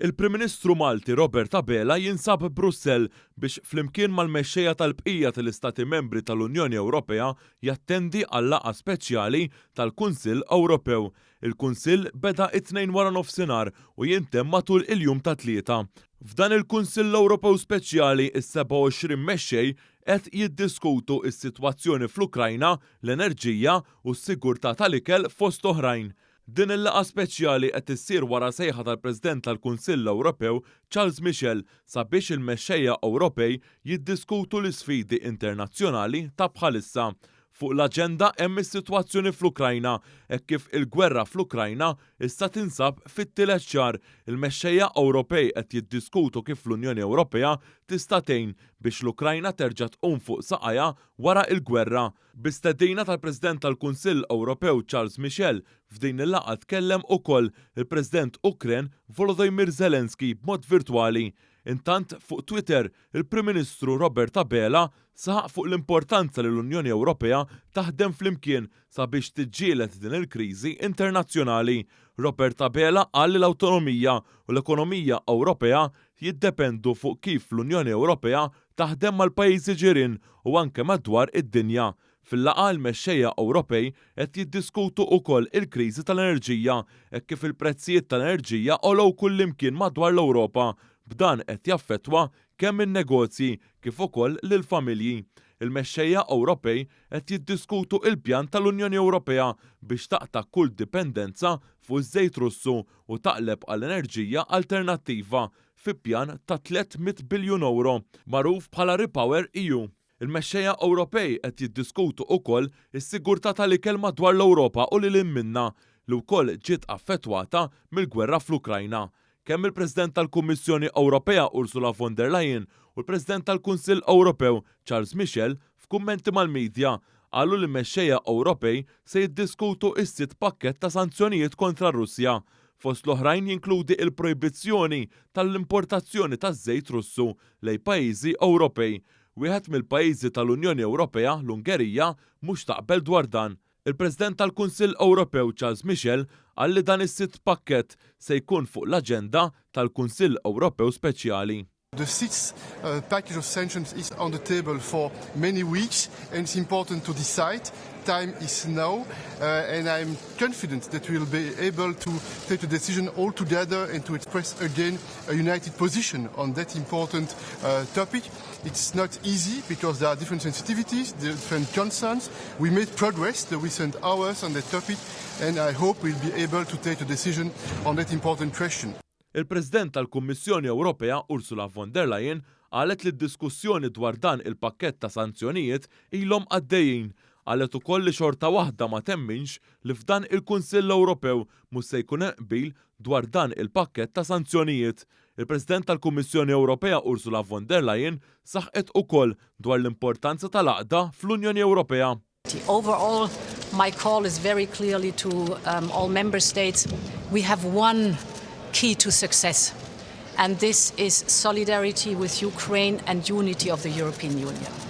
Il-Prim Ministru Malti Robert Abela jinsab Brussell biex flimkien mal-mexxejja tal-bqija tal-Istati Membri tal-Unjoni Ewropea jattendi għal laqgħa speċjali tal-Kunsill Ewropew. Il-Kunsill beda it-tnejn wara nofsinhar u jintemm matul il-jum ta' tlieta. F'dan il-Kunsill Ewropew speċjali is-27 mexxej qed jiddiskutu s-sitwazzjoni fl-Ukrajna, l-enerġija u s-sigurtà tal-ikel fost oħrajn. Din il-laqgħa speċjali qed issir wara sejħa tal-President tal-Kunsill Ewropew Charles Michel sabiex il-mexxejja Ewropej jiddiskutu l-isfidi internazzjonali ta' bħalissa. Fuq l-aġenda hemm is-sitwazzjoni fl-Ukrajna hekk kif il-gwerra fl-Ukrajna issa tinsab fit-tielet xahar. Il-mexxejja Ewropej qed jiddiskutu kif l-Unjoni Ewropea tista' tgħin biex l-Ukrajna terġa' tqum fuq saqajja wara l-gwerra. Bistedina tal-President tal-Kunsill Ewropew Charles Michel f'din il-laqgħa tkellem ukoll il-President Ukren Volodymyr Zelensky b'mod virtwali. Intant fuq Twitter il-Prim Ministru Robert Abela saħaq fuq l-importanza li l-Unjoni Ewropea taħdem flimkien sabiex tiġġieled din il-kriżi internazzjonali. Robert Abela qal li l-awtonomija u l-ekonomija Ewropea jiddependu fuq kif l-Unjoni Ewropea taħdem mal-pajjiżi ġirien u anke madwar id-dinja. Fil-laqgħa l-mexxejja Ewropej qed jiddiskutu wkoll il-kriżi tal-enerġija hekk kif il-prezzijiet tal-enerġija għolgħu kullimkien madwar l-Ewropa. B'dan qed jaffettwa kemm in-negozji kif ukoll lill-familji. Il-mexxejja Ewropej qed jiddiskutu il-pjan tal-Unjoni Ewropea biex taqta' kull dipendenza fuq iż-żejt Russu u taqleb għal enerġija alternattiva fi pjan ta' 300 biljun euro magħruf bħala Repower EU. Il-mexxejja Ewropej qed jiddiskutu wkoll is-sigurtà tal-ikel madwar l-Ewropa u lil minna li wkoll ġiet affettwata mill-gwerra fl-Ukrajna. Kemm il-President tal-Kummissjoni Ewropea Ursula von der Leyen u l-President tal-Kunsill Ewropew Charles Michel f'kummenti mal-medja qalu li l-mexxejja Ewropej se jiddiskutu s-sitt pakkett ta' sanzjonijiet kontra Russja. Fost l-oħrajn jinkludi il-projbizzjoni tal-importazzjoni taż-żejt Russu lejn pajjiżi Ewropej. Wieħed mill-pajjiżi tal-Unjoni Ewropea, l-Ungerija, mhux taqbel dwar dan. Il-President tal-Kunsill Ewropew Charles Michel qal li dan is-sitt pakkett se jkun fuq l-aġenda tal-Kunsill Ewropew Speċjali. The sixth package of sanctions is on the table for many weeks and it's important to decide. Time is now and I'm confident that we will be able to take a decision all together and to express again a united position on that important topic. It's not easy because there are different sensitivities, different concerns. We made progress the recent hours on that topic and I hope we'll be able to take a decision on that important question. Il-President tal-Kummissjoni Ewropea Ursula von der Leyen qalet li d-diskussjoni dwar dan il-pakkett ta' sanzjonijiet ilhom għaddejjin. Qalet ukoll li xorta waħda ma temminx li f'dan il-Kunsill Ewropew mhux se jkun qbil dwar dan il-pakkett ta' sanzjonijiet. Il-President tal-Kummissjoni Ewropea Ursula von der Leyen saħqet ukoll dwar l-importanza tal-għaqda fl-Unjoni Ewropea. Overall, my call is very clearly to all member states. We have one key to success, and this is solidarity with Ukraine and unity of the European Union.